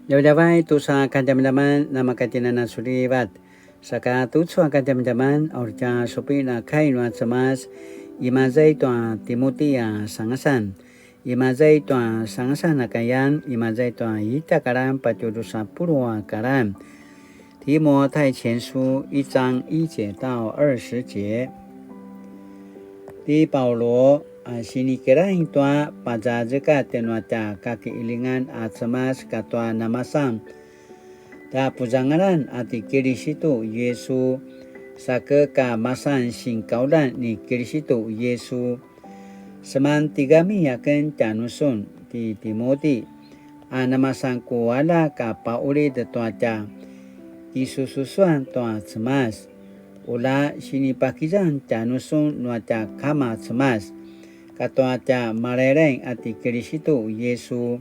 Jawai tu sa kanjam-jaman nama katinana suribat. Saka tu sa kanjam-jaman orja supina kainwa samas imazai tua Timoti ya sangasan. Imazai tua sangasan nakayan imazai tua ita karam pajudusa purwa karam. 提摩太前书1章1节到20节。Di Paulo sinikeran tua pajajaka tenuata kaki ilingan atsamas katwa namasam ta pujangaran ati Kirisitu Yesu sake ka masan singkaudan ni Kirisitu Yesu seman tigami yaken tanusun di Timoti namasan kuwala ka pauli de tuaca isususuan tua cemas ula sini pakizan tanusun nuaca kama cemas katuaca marereng ati Kirisitu Yesu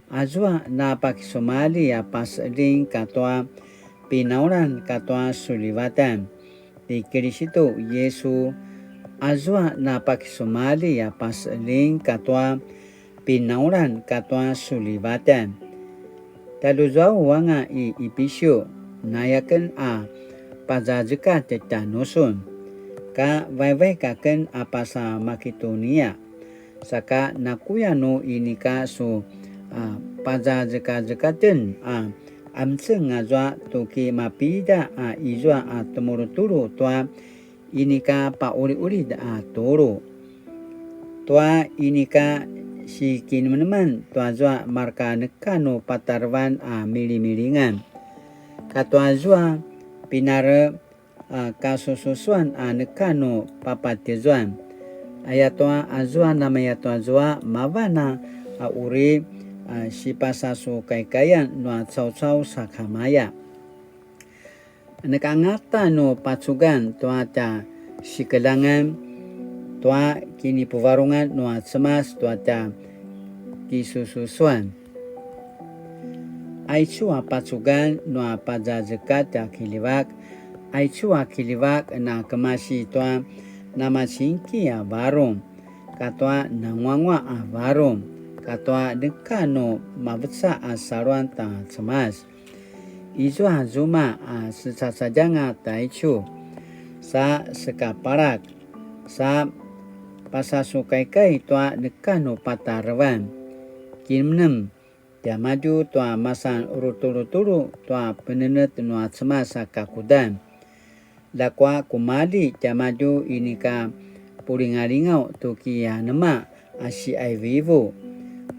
azwa na pakisomali ya paseling katua pinauran katua sulibatan di Kirisitu Yesu azwa na pakisomali ya paseling katua pinauran katua sulibatan taluzau wanga ipisyo nayaken pajajeka tetanusun ka vai kaken apasa Makedonia saka nakuyano ini ka so pajajeka-jekaten amse ngazwa toki mapida izwa temuruturu tua ini ka pauri-uri toro tua ini ka si kinmeneman tua zwa marka nekano patarwan mili-milingan katua zwa pinare kasususuan nekano papatezuan ayatwa azwa namanya tua zwa mavana uri si pasasu kaikayan nua cau-cau sakamaya nekangata no pacugan tua ta si kelangan tua kini puvarungan nua cemas tua ta kisususuan aichua pacugan nua pajajekat ta kiliwak aichua kiliwak na kemasi tua nama singki varong katwa nangwangwa varong katwa dekano mabetsa saruan ta cemas izwa zuma sesasajanga taichu sa sekaparak sa pasasukai-kai tua dekano patarwan kimnem maju tua masan uruturu-turu tua penenet nua cemas kakudan lakwa kumali maju ini ka puringalingau tuki nema si ai vivo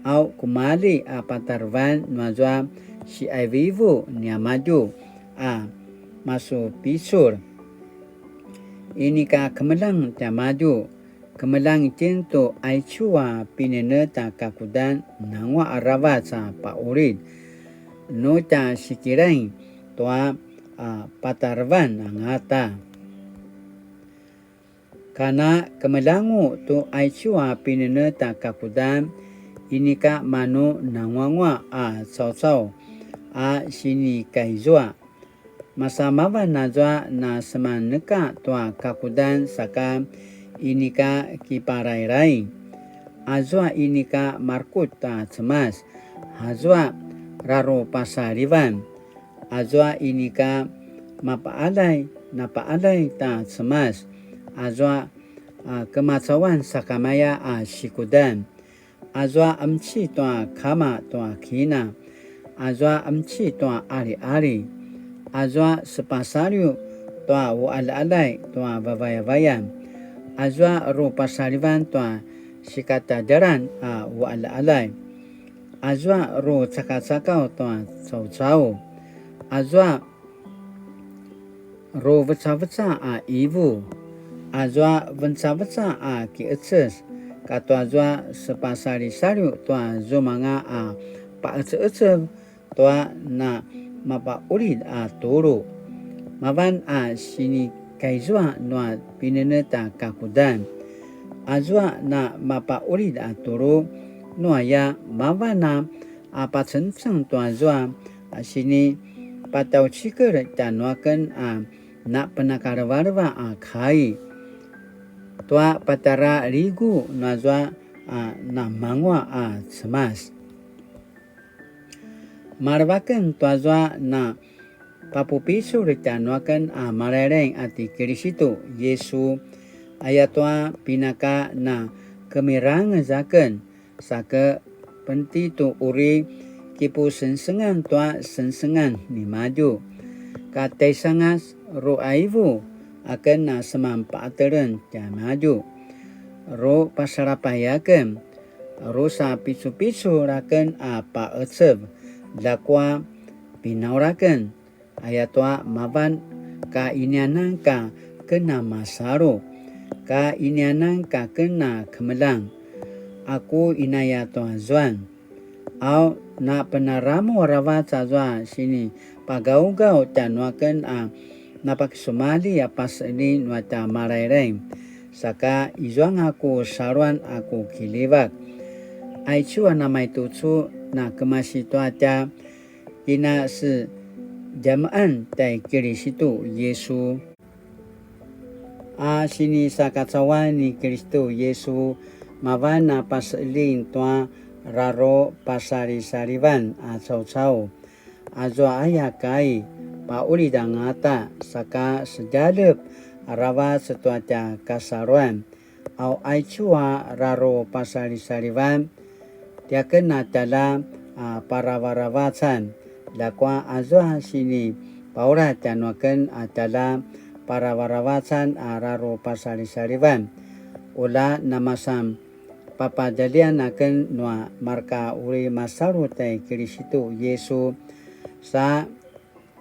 au kumali patarwan nuazwa si ai vivo maju masuk pisur ini ka kemelang maju kemelang cinto aichua pinene ta kakudan nangwa arawa sa paurid no ta sikirain toa patarwan ngata kana kemelangu tu aichua pinene ta kakudan ini ka mano nangwangwa cau-cau sini kaizwa masamawa nazwa na semaneka tua kakudan saka ini ka kiparai-rai azwa ini ka markut ta cemas azwa raro pasariwan azwa ini ka mapaalai ta cemas azwa kemacauan sakamaya sikudan azwa amci tua kama tua kina azwa amci tua ari-ari azwa sepasaryu tua waalai tua vavaya-vayan azwa ro pasariwan tua sikata jaran waalai azwa ro cakau-cakau tua cau-cau azwa ro veca-veca ibu azwa venca-veca ki eces katua azwa sepasari-sariu tua zomanga pa ece-ece tua na mapa urid toro mavan sini kaizwa nua pineneta kakudan azwa na mapa urid toro nua ya mavana pacenceng tua azwa sini patau ciker tanuakan na penakarwarwa kai tua patara rigu nazwa na mangwa cemas Marwakan tuazwa na papupisu ritanuakan marereng ati Kristo Yesu ayatwa pinaka na kemirang zaken sake penti tu uri kipu sensengan tua sensengan ni maju kate sangas ro aivu akan na semampa ateren ja maju ro pasarapayaken ro sa pisu-pisu raken apa etseb lakwa pinauraken ayatwa maban ka inianang ka kena masaro ka inianang ka kena kemelang aku inaya tuan zuan au na penaramu warawa zazwa sini pagau-gau tanuaken napaksumali apas ini nuata maraireng saka izuang aku saruan aku kilibak aichu namai tucu na kemasi tuaca ina se jamaan tai Kristo Yesu sini sakacawan ni Kristo Yesu mavana paselin tua raro pasari-sariban cau-cau azo ayakai pauli dangata saka sejalep rawa setuaca kasaruan au aichua raro pasari-sariban dia kena dalam para-warawacan lakwa azwa sini paura tanuaken dalam para-warawacan raro pasari-sariban ula namasam papadalian akan nua marka uri masaru tai Kristo Yesu sa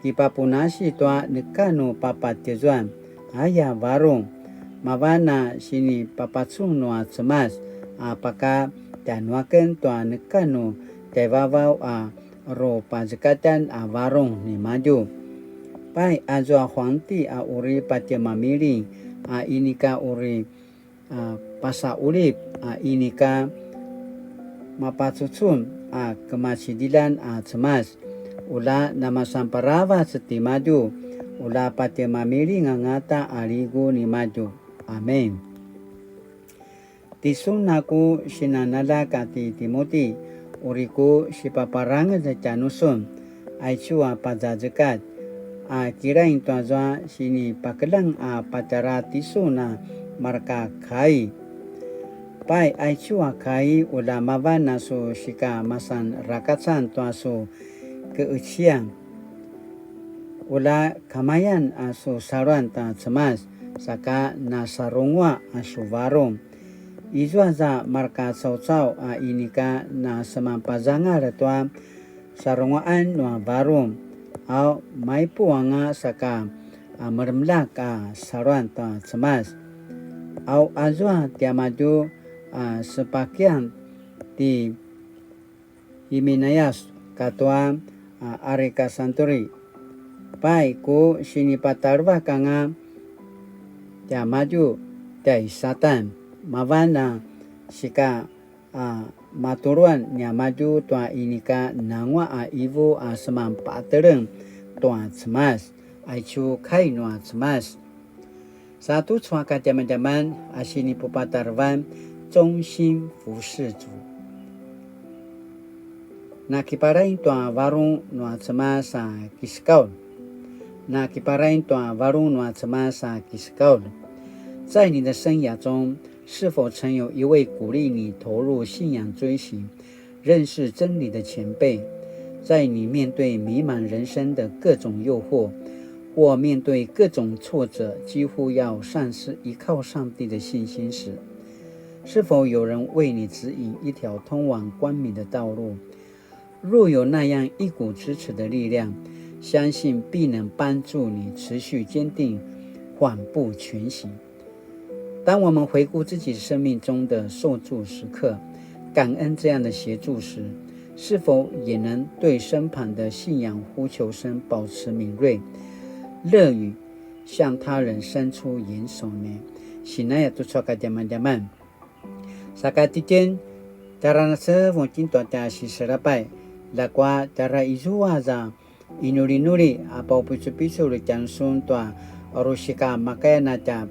kipapunasi tua nekanu papatizuan aya warung mavana sini papatsung nua cemas apakah tanuaken tua nekanu tewawau ro pazekatan warung ni maju pai azwa huangti uri pati mamiri inika uri pasa ulip inika mapatsucun kemasidilan cemas ula nama samparawa seti maju ula pati mamiri ngangata aligu ni maju amin tisun naku sinanala kati Timoti uriku sipaparang zacanusun aichua pazazekat kirain tuazwa sini pakelang pacara tisuna marka kai pai aichua kai ulamawa nasu shika masan rakatsan tuasu keucian ula kamayan asu saruan ta cemas saka nasarungwa asu warung izwa za marka cau-cau inika na semampazanga retua sarungwaan nua warung au maipu anga saka meremlak saruan ta cemas au azwa tiamaju sepakian di Himenayas katua Arika Santuri pai ku sini patarwa kanga tiamaju dai satan mavana sika maturuan nya maju tua inika nangwa ibu semampa tereng tua cemas aichu kai nua cemas satu cuaka zaman-zaman asini pupatarwan zongxin fusizu na kiparain tua warung nua cemas kiskaul na kiparain tua warung nua cemas kiskaul 在你的生涯中是否曾有一位鼓励你投入信仰追寻认识真理的前辈在你面对迷茫人生的各种诱惑或面对各种挫折几乎要丧失依靠上帝的信心时是否有人为你指引一条通往光明的道路若有那样一股支持的力量相信必能帮助你持续坚定缓步前行当我们回顾自己生命中的受助时刻感恩这样的协助时是否也能对身旁的信仰呼求声保持敏锐乐于向他人伸出援手呢Sinaya tu suaka zaman-zaman sakatiken cara nase mungkin tuata si serapai lakwa cara izua za inuri-nuri apa pisu-pisu jansun tua orushika makaya naca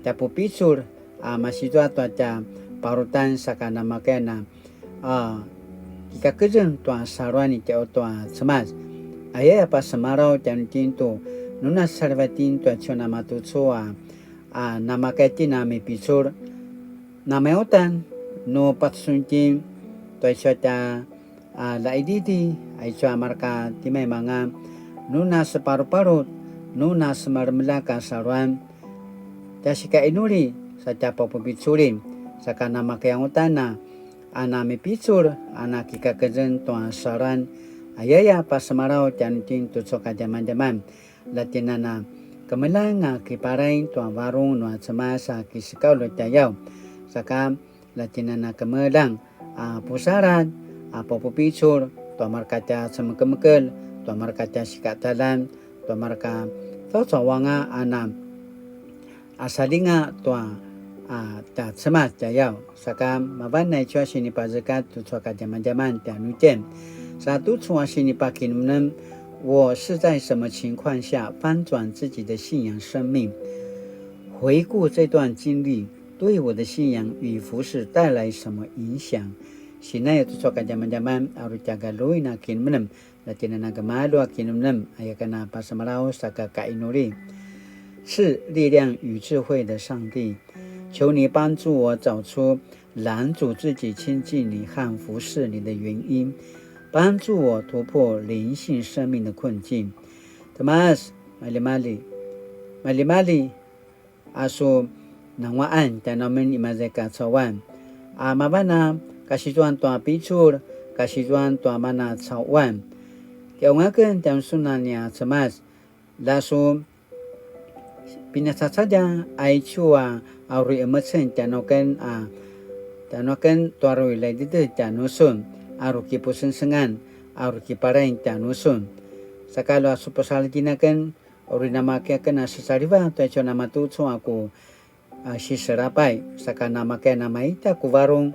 tapu pisur masih tua tuaca parutan sakana makena kita kerja tua sarwani tiao tua semas ayah apa semarau dan tintu nuna sarvatin tua cuna matu cua nama kati nama pisur nama otan no patsuntin tua cota la iditi ay cua marka timai manga nuna separu-paru nuna semarmelaka sarwan jasika inuri saja popo picurin saka nama kayang utana ana mi picur ana kika kejen tua saran ayaya pas semarau dan tin tu soka jaman-jaman latinana kemelanga kiparai tua warung nua semasa kisikau lo tayau saka latinana kemelang pusaran popo picur tua markaca semekel-mekel tua markaca sikatalan tua marka wanga ana asalinga tua ta semas jayau saka mabanai cua sini pazakat tu soka jaman-jaman dan nujen satu cua sini pakin menem 我是在什么情况下翻转自己的信仰生命？回顾这段经历，对我的信仰与服事带来什么影响？现在tu soka jaman-jaman aru jaga lui na kin menem latina na gemalu akin menem ayakana pasamarau saka ka inuri 是力量与智慧的上帝，求你帮助我找出拦阻自己亲近你和服侍你的原因，帮助我突破灵性生命的困境。Thomas Mali asu nangwaan tanamin imazeka cawan mabana kasituan tua picur kasituan tua mana cawan kiaungakan dan sunanya Thomas lasu binasa saja ai chua auri emersen tanoken tuarui lai ditu tanusun aru kipusen sengan aru kiparain tanusun sakalo asu pasalitinaken ori nama ke kena sesariva tu echo nama tu aku si serapai saka nama ke nama ita ku warung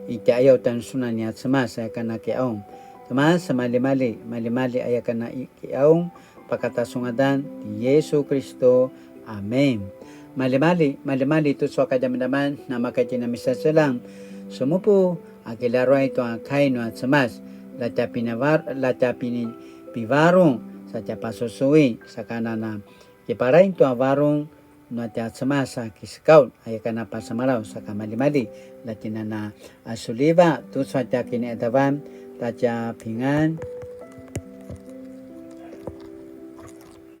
ita ayau tan sunanya semas saya kana ke aung semas mali-mali ayah kana ke aung pakata sungadan di Yesus Kristo. Amen. Mali-mali tu suaka jaman-jaman nama kaji na misa selang sumupu akilaro ito ang kain at semas lata pini pivarong sa pasusui sa kanana kiparain to ang warong na at semas sa kiskaw ay kana pasamaraw sa kamali-mali latina na asuliba tu sa kini etaban taja pingan